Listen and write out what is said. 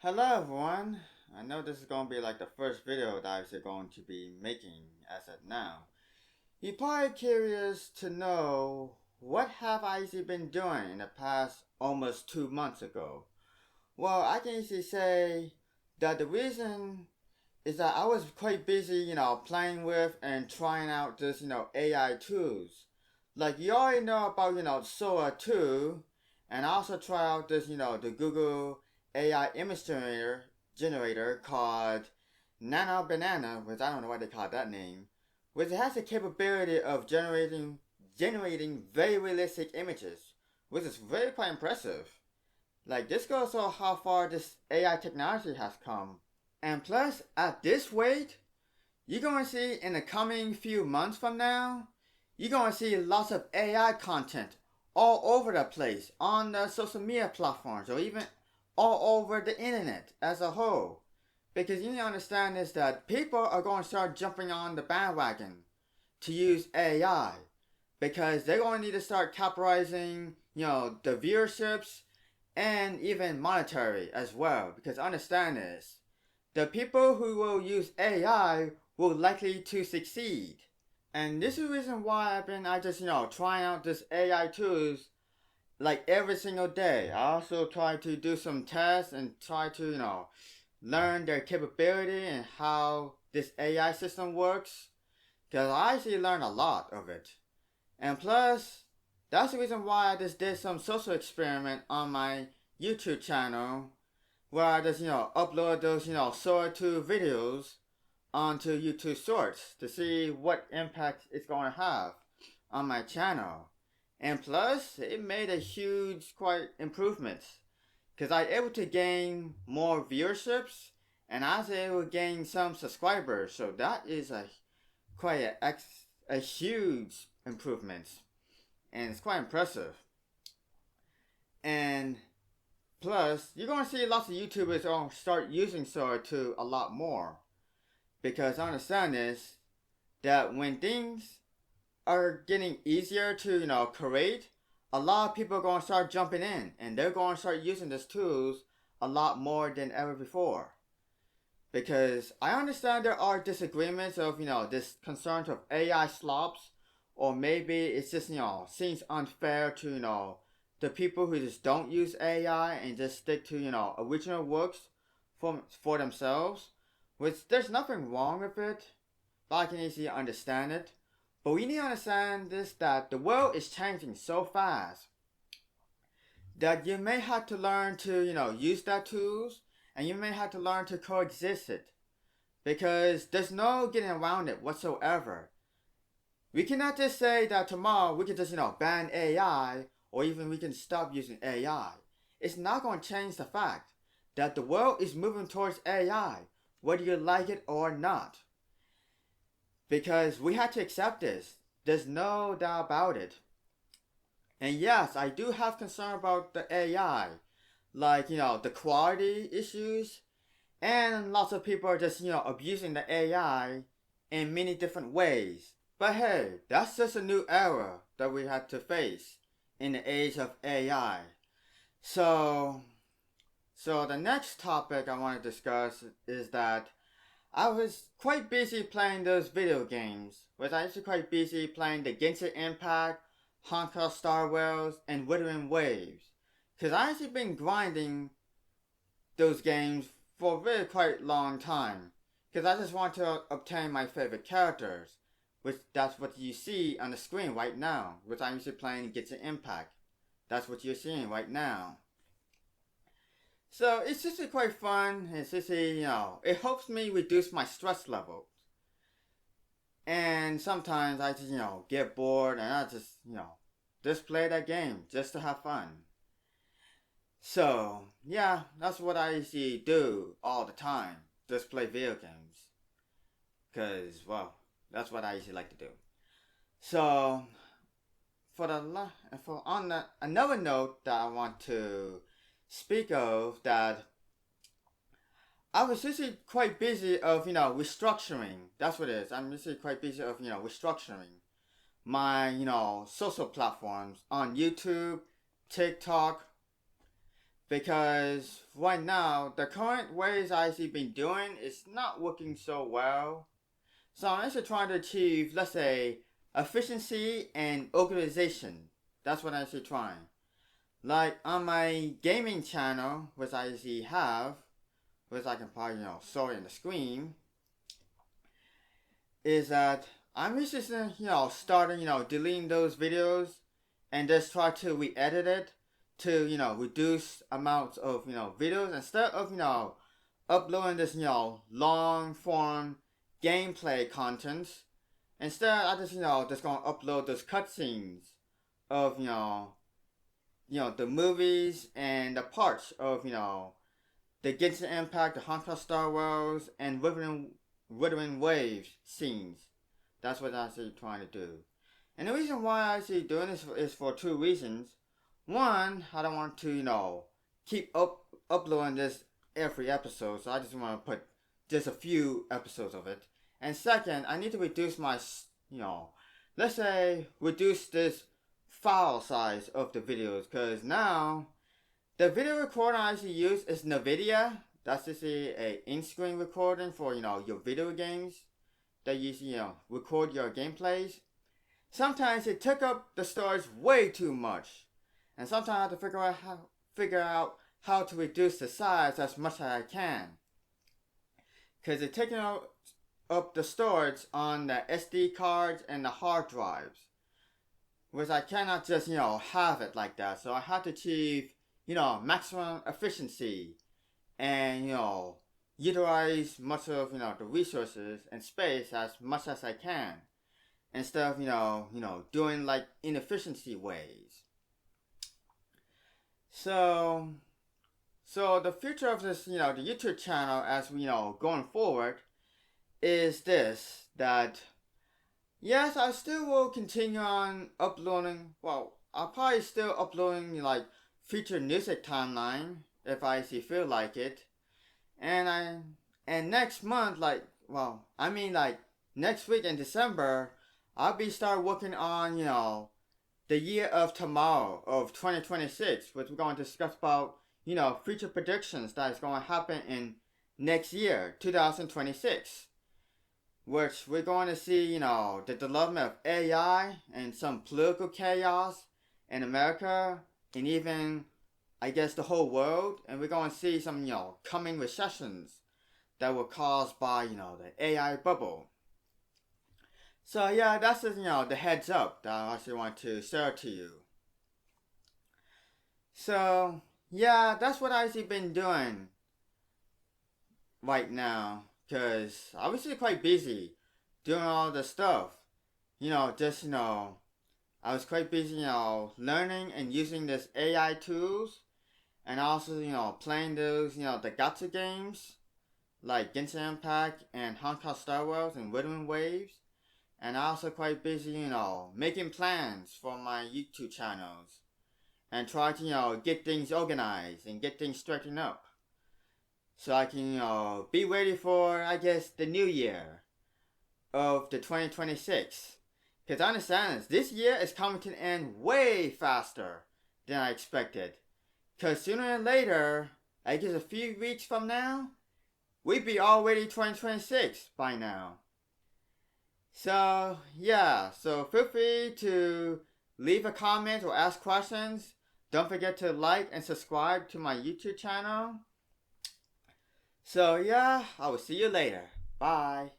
Hello everyone. I know this is going to be like the first video that I'm going to be making as of now. You're probably curious to know what have I easily been doing in the past almost 2 months ago. Well, I can easily say that the reason is that I was quite busy, playing with and trying out this, AI tools. Like you already know about, Sora 2, and I also try out this, the Google AI image generator called Nano Banana, which I don't know why they call it that name, which has the capability of generating very realistic images, which is very quite impressive. Like this goes to how far this AI technology has come. And plus, at this rate, you're going to see in the coming few months from now, you're going to see lots of AI content all over the place on the social media platforms or even all over the internet as a whole. Because you need to understand is that people are going to start jumping on the bandwagon to use AI because they're going to need to start capitalizing, the viewerships and even monetary as well. Because understand this, the people who will use AI will likely to succeed. And this is the reason why I just, trying out this AI tools like every single day. I also try to do some tests and try to, learn their capability and how this AI system works. Because I actually learned a lot of it. And plus, that's the reason why I just did some social experiment on my YouTube channel where I just, upload those, Sora 2 videos onto YouTube Shorts to see what impact it's going to have on my channel. And plus, it made a huge quite improvement because I was able to gain more viewerships and I was able to gain some subscribers. So that is a huge improvement and it's quite impressive. And plus, you're going to see lots of YouTubers going to start using Sora 2 a lot more. Because understand is that when things are getting easier to, create, a lot of people are going to start jumping in. And they're going to start using these tools a lot more than ever before. Because I understand there are disagreements of, this concerns of AI slops. Or maybe it's just, seems unfair to, the people who just don't use AI and just stick to, original works for themselves. Which there's nothing wrong with it, but I can easily understand it. But we need to understand this that the world is changing so fast that you may have to learn to, use that tools and you may have to learn to coexist it. Because there's no getting around it whatsoever. We cannot just say that tomorrow we can just, ban AI or even we can stop using AI. It's not going to change the fact that the world is moving towards AI, whether you like it or not. Because we have to accept this. There's no doubt about it. And yes, I do have concern about the AI. Like, the quality issues. And lots of people are just, abusing the AI in many different ways. But hey, that's just a new era that we had to face in the age of AI. So the next topic I want to discuss is that I was quite busy playing those video games. Was I actually quite busy playing the Genshin Impact, Honkai Star Rails, and Wuthering Waves. Because I actually been grinding those games for a very quite long time. Because I just want to obtain my favorite characters. Which that's what you see on the screen right now. Which I'm usually playing Genshin Impact. That's what you're seeing right now. So it's just quite fun. It's just it helps me reduce my stress level. And sometimes I just, get bored and I just play that game just to have fun. So, yeah, that's what I usually do all the time. Just play video games. Because, well, that's what I usually like to do. So, another note that I want to speak of that I was actually quite busy of, restructuring. That's what it is. I'm actually quite busy of, restructuring my, social platforms on YouTube, TikTok. because right now the current ways I've been doing is not working so well. So I'm actually trying to achieve, let's say, efficiency and organization. That's what I'm actually trying. Like on my gaming channel, which I actually have, which I can probably show in the screen, is that I'm just starting deleting those videos and just try to re-edit it to reduce amounts of videos instead of uploading this long form gameplay content. Instead, I just gonna upload those cutscenes of the movies and the parts of the Genshin Impact, the Honkai Star Wars, and Wuthering Waves scenes. That's what I'm actually trying to do. And the reason why I'm actually doing this is for two reasons. One, I don't want to keep uploading this every episode, so I just want to put just a few episodes of it. And second, I need to reduce my, let's say, reduce this file size of the videos, because now the video recorder I actually use is NVIDIA. That's just a in-screen recording for your video games that you record your gameplays. Sometimes it took up the storage way too much, and sometimes I have to figure out how to reduce the size as much as I can, because it's taking up the storage on the SD cards and the hard drives, which I cannot just have it like that. So I have to achieve maximum efficiency and utilize much of the resources and space as much as I can, instead of doing like inefficiency ways. So the future of this the YouTube channel as we going forward is this, that yes, I still will continue on uploading. Well, I'll probably still uploading like featured music timeline if I feel like it. And next month, like next week in December, I'll be start working on the year of tomorrow of 2026, which we're going to discuss about future predictions that is going to happen in next year 2026, which we're going to see the development of AI and some political chaos in America and even I guess the whole world, and we're going to see some coming recessions that were caused by the AI bubble. So yeah, that's just the heads up that I actually want to share to you. So yeah, that's what I've actually been doing right now, because I was quite busy doing all the stuff. I was quite busy learning and using this AI tools, and also playing those the gacha games like Genshin Impact and Honkai Star Wars and Wuthering Waves. And I also quite busy making plans for my YouTube channels and try to get things organized and get things straightened up, so I can be ready for I guess the new year of the 2026. Because I understand this year is coming to an end way faster than I expected. Because sooner or later, I guess a few weeks from now, we'd be already 2026 by now. So yeah, so feel free to leave a comment or ask questions. Don't forget to like and subscribe to my YouTube channel. So yeah, I will see you later. Bye.